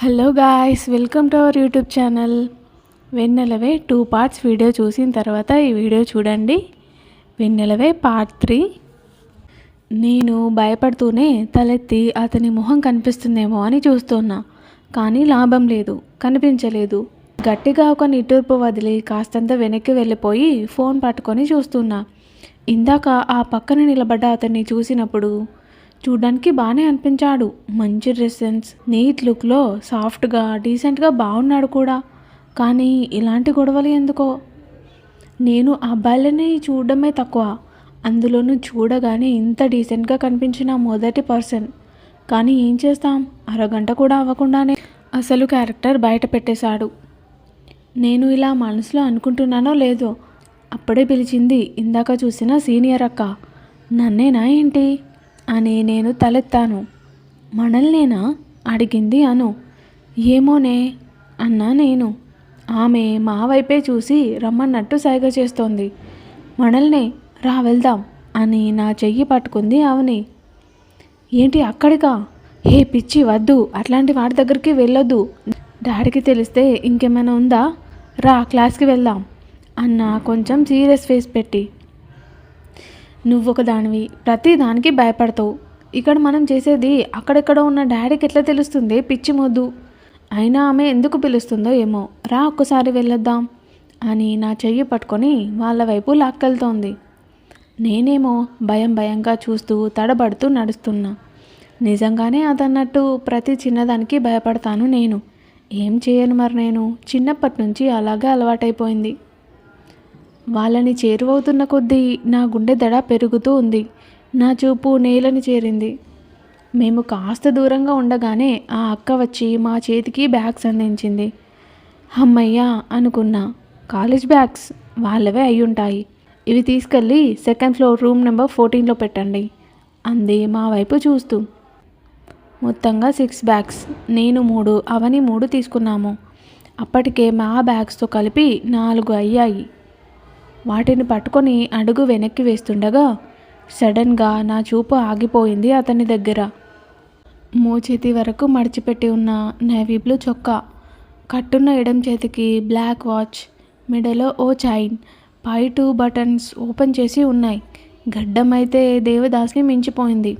Hello guys, welcome to our YouTube channel. వెన్నెలవే 2 parts video చూసిన తర్వాత ఈ వీడియో చూడండి. వెన్నెలవే పార్ట్ 3. నేను భయపడుతూనే తలెత్తి అతని మొహం కనిపిస్తుందేమో అని చూస్తున్నా, కానీ లాభం లేదు, కనిపించలేదు. గట్టిగా ఒక నిట్టూర్పు వదిలి కాస్తంత వెనక్కి వెళ్ళిపోయి ఫోన్ పట్టుకొని చూస్తున్నా. ఇందాక ఆ పక్కన నిలబడ్డ అతన్ని చూసినప్పుడు చూడ్డానికి బాగానే అనిపించాడు. మంచి డ్రెస్ సెన్స్, నీట్ లుక్లో సాఫ్ట్గా డీసెంట్గా బాగున్నాడు కూడా. కానీ ఇలాంటి గొడవలు ఎందుకో. నేను అబ్బాయిలని చూడడమే తక్కువ, అందులోనూ చూడగానే ఇంత డీసెంట్గా కనిపించిన మొదటి పర్సన్. కానీ ఏం చేస్తాం, అరగంట కూడా అవ్వకుండానే అసలు క్యారెక్టర్ బయట పెట్టేశాడు. నేను ఇలా మనసులో అనుకుంటున్నానో లేదో అప్పుడే పిలిచింది ఇందాక చూసిన సీనియర్ అక్క. నన్నేనా ఏంటి అని నేను తలెత్తాను. మనల్నేనా అడిగింది అను. ఏమోనే అన్నా నేను. ఆమె మా వైపే చూసి రమ్మన్నట్టు సైగ చేస్తోంది. మనల్నే, రా వెళ్దాం అని నా చెయ్యి పట్టుకుంది అవని. ఏంటి అక్కడికా? ఏ పిచ్చి, వద్దు, అట్లాంటి వాడి దగ్గరికి వెళ్ళొద్దు, డాడీకి తెలిస్తే ఇంకేమైనా ఉందా, రా క్లాస్కి వెళ్దాం అన్న కొంచెం సీరియస్ ఫేస్ పెట్టి. నువ్వొక దానివి, ప్రతి దానికి భయపడతావు. ఇక్కడ మనం చేసేది అక్కడెక్కడో ఉన్న డాడీకి ఎట్లా తెలుస్తుంది, పిచ్చి మొద్దు. అయినా ఆమె ఎందుకు పిలుస్తుందో ఏమో, రా ఒక్కసారి వెళ్ళొద్దాం అని నా చెయ్యి పట్టుకొని వాళ్ళ వైపు లాక్కెళ్తోంది. నేనేమో భయంగా చూస్తూ తడబడుతూ నడుస్తున్నా. నిజంగానే అదన్నట్టు ప్రతి చిన్నదానికి భయపడతాను నేను. ఏం చేయను మరి, నేను చిన్నప్పటి నుంచి అలాగే అలవాటైపోయింది. వాళ్ళని చేరువవుతున్న కొద్దీ నా గుండె దడ పెరుగుతూ ఉంది. నా చూపు నేలని చేరింది. మేము కాస్త దూరంగా ఉండగానే ఆ అక్క వచ్చి మా చేతికి బ్యాగ్స్ అందించింది. అమ్మయ్యా అనుకున్నా. కాలేజ్ బ్యాగ్స్ వాళ్ళవే అయ్యుంటాయి. ఇవి తీసుకెళ్ళి 2nd ఫ్లోర్ రూమ్ నెంబర్ 14లో పెట్టండి అంది మా వైపు చూస్తూ. మొత్తంగా 6 బ్యాగ్స్, నేను 3, అవని 3 తీసుకున్నాము. అప్పటికే మా బ్యాగ్స్తో కలిపి 4 అయ్యాయి. వాటిని పట్టుకొని అడుగు వెనక్కి వేస్తుండగా సడన్గా నా చూపు ఆగిపోయింది అతని దగ్గర. మోచేతి వరకు మడిచిపెట్టి ఉన్న నేవీ బ్లూ చొక్కా, కట్టున్న ఎడం చేతికి బ్లాక్ వాచ్, మెడలో ఓ చైన్, పై 2 బటన్స్ ఓపెన్ చేసి ఉన్నాయి. గడ్డం అయితే దేవదాస్ని మించిపోయింది.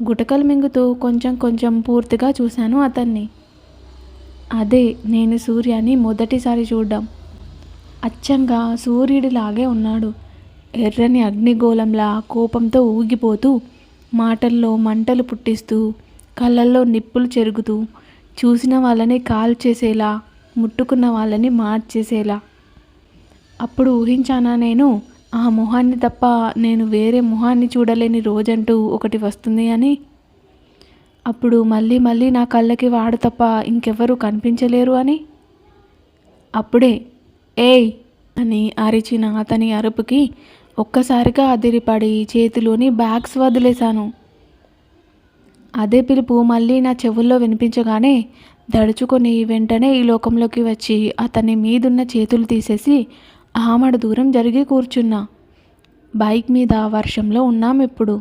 గుటకలు మింగుతూ కొంచెం పూర్తిగా చూశాను అతన్ని. అదే నేను సూర్యాని మొదటిసారి చూడ్డం. అచ్చంగా సూర్యుడిలాగే ఉన్నాడు. ఎర్రని అగ్నిగోళంలా కోపంతో ఊగిపోతూ, మాటల్లో మంటలు పుట్టిస్తూ, కళ్ళల్లో నిప్పులు చెరుగుతూ, చూసిన వాళ్ళని కాల్చేసేలా, ముట్టుకున్న వాళ్ళని మార్చేసేలా. అప్పుడు ఊహించానా నేను, ఆ మొహాన్ని తప్ప నేను వేరే మొహాన్ని చూడలేని రోజంటూ ఒకటి వస్తుంది అని. అప్పుడు మళ్ళీ నా కళ్ళకి వాడు తప్ప ఇంకెవ్వరూ కనిపించలేరు అని. అప్పుడే ఏయ్ అని అరిచిన అతని అరుపుకి ఒక్కసారిగా అదిరిపడి చేతిలోని బ్యాగ్స్ వదిలేశాను. అదే పిలుపు మళ్ళీ నా చెవుల్లో వినిపించగానే దడుచుకొని వెంటనే ఈ లోకంలోకి వచ్చి అతని మీదున్న చేతులు తీసేసి ఆమడ దూరం జరిగి కూర్చున్నా. బైక్ మీద వర్షంలో ఉన్నాం ఇప్పుడు.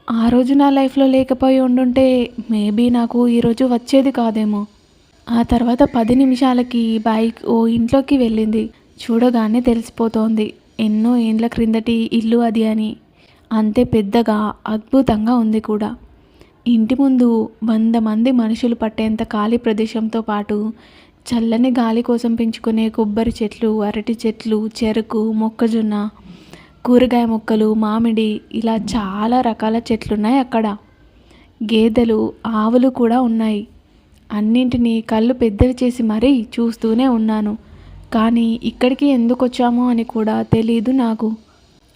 ఆ రోజు నా లైఫ్లో లేకపోయి ఉండుంటే మేబీ నాకు ఈరోజు వచ్చేది కాదేమో. ఆ తర్వాత 10 నిమిషాలకి బైక్ ఓ ఇంట్లోకి వెళ్ళింది. చూడగానే తెలిసిపోతోంది ఎన్నో ఏండ్ల క్రిందటి ఇల్లు అది అని. అంతే పెద్దగా అద్భుతంగా ఉంది కూడా. ఇంటి ముందు 100 మంది మనుషులు పట్టేంత ఖాళీ ప్రదేశంతో పాటు చల్లని గాలి కోసం పెంచుకునే కొబ్బరి చెట్లు, అరటి చెట్లు, చెరుకు, మొక్కజొన్న, కూరగాయ మొక్కలు, మామిడి, ఇలా చాలా రకాల చెట్లున్నాయి అక్కడ. గేదెలు, ఆవులు కూడా ఉన్నాయి. అన్నింటినీ కళ్ళు పెద్దవి చేసి మరీ చూస్తూనే ఉన్నాను. కానీ ఇక్కడికి ఎందుకు వచ్చామో అని కూడా తెలీదు నాకు.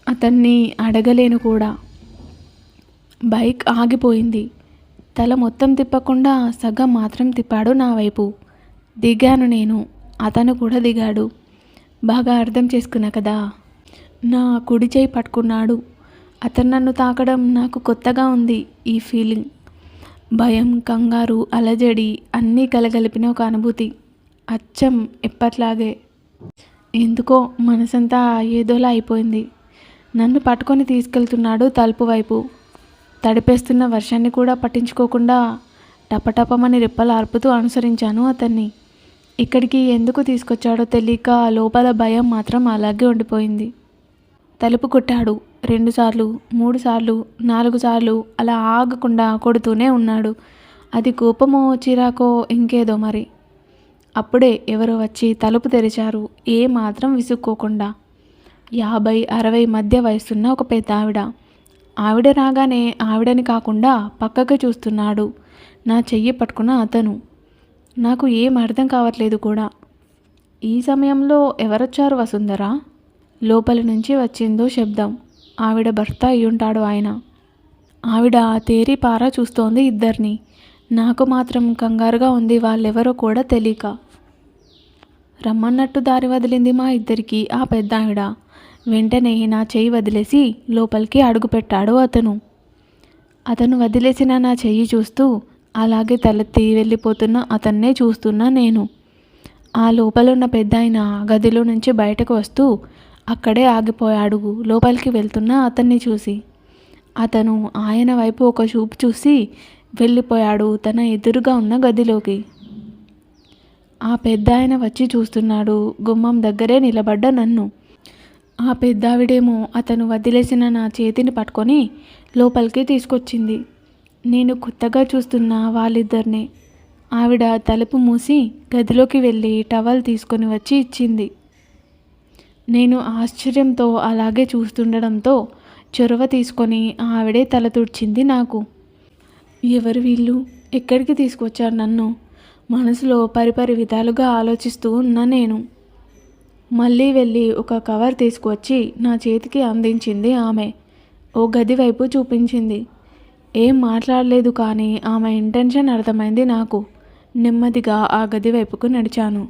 అతన్ని అడగలేను కూడా. బైక్ ఆగిపోయింది. తల మొత్తం తిప్పకుండా సగం మాత్రం తిప్పాడు నా వైపు. దిగాను నేను, అతను కూడా దిగాడు. బాగా అర్థం చేసుకున్నా కదా. నా కుడి చేయి పట్టుకున్నాడు. అతను నన్ను తాకడం నాకు కొత్తగా ఉంది. ఈ ఫీలింగ్, భయం, కంగారు, అలజడి అన్నీ కలగలిపిన ఒక అనుభూతి. అచ్చం ఎప్పట్లాగే. ఎందుకో మనసంతా ఏదోలా అయిపోయింది. నన్ను పట్టుకొని తీసుకెళ్తున్నాడు తలుపు వైపు. తడిపేస్తున్న వర్షాన్ని కూడా పట్టించుకోకుండా టపటపమని రెప్పలు ఆర్పుతూ అనుసరించాను అతన్ని. ఇక్కడికి ఎందుకు తీసుకొచ్చాడో తెలియక లోపల భయం మాత్రం అలాగే ఉండిపోయింది. తలుపు కొట్టాడు. 2 సార్లు, 3 సార్లు, 4 సార్లు అలా ఆగకుండా కొడుతూనే ఉన్నాడు. అది కోపమో చిరాకో ఇంకేదో మరి. అప్పుడే ఎవరో వచ్చి తలుపు తెరిచారు, ఏమాత్రం విసుక్కోకుండా. 50-60 మధ్య వయసున్న ఒక పెద్ద ఆవిడ. ఆవిడ రాగానే ఆవిడని కాకుండా పక్కకు చూస్తున్నాడు నా చెయ్యి పట్టుకున్న అతను. నాకు ఏం అర్థం కావట్లేదు కూడా. ఈ సమయంలో ఎవరొచ్చారు వసుంధర? లోపలి నుంచి వచ్చిందో శబ్దం. ఆవిడ భర్త అయ్యుంటాడు ఆయన. ఆవిడ తేరిపారా చూస్తోంది ఇద్దరిని. నాకు మాత్రం కంగారుగా ఉంది, వాళ్ళెవరో కూడా తెలియక. రమ్మన్నట్టు దారి వదిలింది మా ఇద్దరికి ఆ పెద్ద ఆవిడ. వెంటనే నా చెయ్యి వదిలేసి లోపలికి అడుగుపెట్టాడు అతను. అతను వదిలేసిన నా చెయ్యి చూస్తూ అలాగే తలెత్తి వెళ్ళిపోతున్న అతన్నే చూస్తున్నా నేను. ఆ లోపలున్న పెద్దాయన గదిలో నుంచి బయటకు వస్తూ అక్కడే ఆగిపోయాడు లోపలికి వెళ్తున్న అతన్ని చూసి. అతను ఆయన వైపు ఒక చూపు చూసి వెళ్ళిపోయాడు తన ఎదురుగా ఉన్న గదిలోకి. ఆ పెద్దాయన వచ్చి చూస్తున్నాడు గుమ్మం దగ్గరే నిలబడ్డ నన్ను. ఆ పెద్దావిడేమో అతను వదిలేసిన నా చేతిని పట్టుకొని లోపలికి తీసుకొచ్చింది. నేను కొత్తగా చూస్తున్న వాళ్ళిద్దరినే. ఆవిడ తలుపు మూసి గదిలోకి వెళ్ళి టవల్ తీసుకొని వచ్చి ఇచ్చింది. నేను ఆశ్చర్యంతో అలాగే చూస్తుండడంతో చొరవ తీసుకొని ఆవిడే తల తుడిచింది నాకు. ఎవరు వీళ్ళు? ఎక్కడికి తీసుకొచ్చారు నన్ను? మనసులో పరిపరి విధాలుగా ఆలోచిస్తూ ఉన్నా నేను. మళ్ళీ వెళ్ళి ఒక కవర్ తీసుకువచ్చి నా చేతికి అందించింది ఆమె. ఓ గది వైపు చూపించింది. ఏం మాట్లాడలేదు, కానీ ఆమె ఇంటెన్షన్ అర్థమైంది నాకు. నెమ్మదిగా ఆ గది వైపుకు నడిచాను.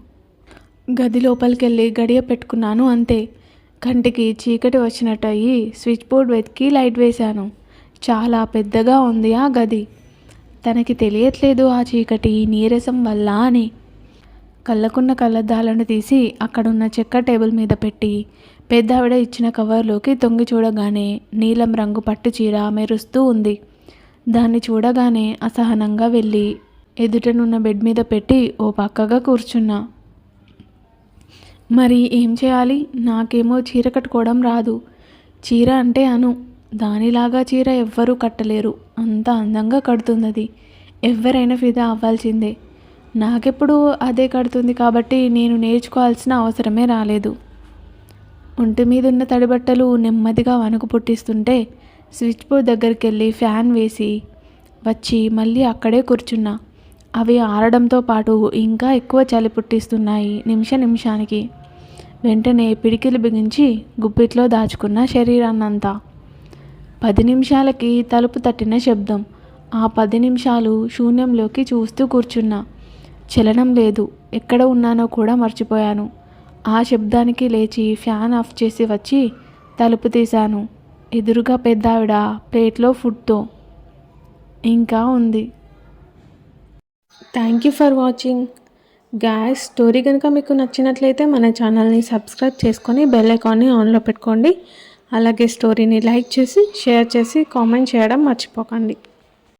గది లోపలికెళ్ళి గడియ పెట్టుకున్నాను అంతే. కంటికి చీకటి వచ్చినట్టు అయ్యి స్విచ్ బోర్డ్ వెతికి లైట్ వేశాను. చాలా పెద్దగా ఉంది ఆ గది. తనకి తెలియట్లేదు ఆ చీకటి నీరసం వల్ల అని. కళ్ళకున్న కళ్ళద్దాలను తీసి అక్కడున్న చెక్క టేబుల్ మీద పెట్టి పెద్దావిడ ఇచ్చిన కవర్లోకి తొంగి చూడగానే నీలం రంగు పట్టు చీర మెరుస్తూ ఉంది. దాన్ని చూడగానే అసహనంగా వెళ్ళి ఎదుటనున్న బెడ్ మీద పెట్టి ఓ పక్కగా కూర్చున్నా. మరి ఏం చేయాలి? నాకేమో చీర కట్టుకోవడం రాదు. చీర అంటే అను, దానిలాగా చీర ఎవ్వరూ కట్టలేరు. అంత అందంగా కడుతున్నది. ఎవరైనా ఫిదా అవ్వాల్సిందే. నాకెప్పుడు అదే కడుతుంది కాబట్టి నేను నేర్చుకోవాల్సిన అవసరమే రాలేదు. ఒంటి మీదున్న తడిబట్టలు నెమ్మదిగా వణుకు పుట్టిస్తుంటే స్విచ్ బోర్డ్ దగ్గరికి వెళ్ళి ఫ్యాన్ వేసి వచ్చి మళ్ళీ అక్కడే కూర్చున్నా. అవి ఆరడంతో పాటు ఇంకా ఎక్కువ చలి పుట్టిస్తున్నాయి నిమిషానికి. వెంటనే పిడికిలు బిగించి గుప్పిట్లో దాచుకున్న శరీరాన్నంతా. 10 నిమిషాలకి తలుపు తట్టిన శబ్దం. ఆ 10 నిమిషాలు శూన్యంలోకి చూస్తూ కూర్చున్నా. చలనం లేదు. ఎక్కడ ఉన్నానో కూడా మర్చిపోయాను. ఆ శబ్దానికి లేచి ఫ్యాన్ ఆఫ్ చేసి వచ్చి తలుపు తీశాను. ఎదురుగా పెద్దావిడ ప్లేట్లో ఫుడ్తో ఇంకా ఉంది. Thank you for watching guys. Story కనుక మీకు నచ్చినట్లయితే మన ఛానల్ని సబ్స్క్రైబ్ చేసుకొని బెల్ ఐకాన్ని ఆన్లో పెట్టుకోండి. అలాగే స్టోరీని లైక్ చేసి షేర్ చేసి కామెంట్ చేయడం మర్చిపోకండి.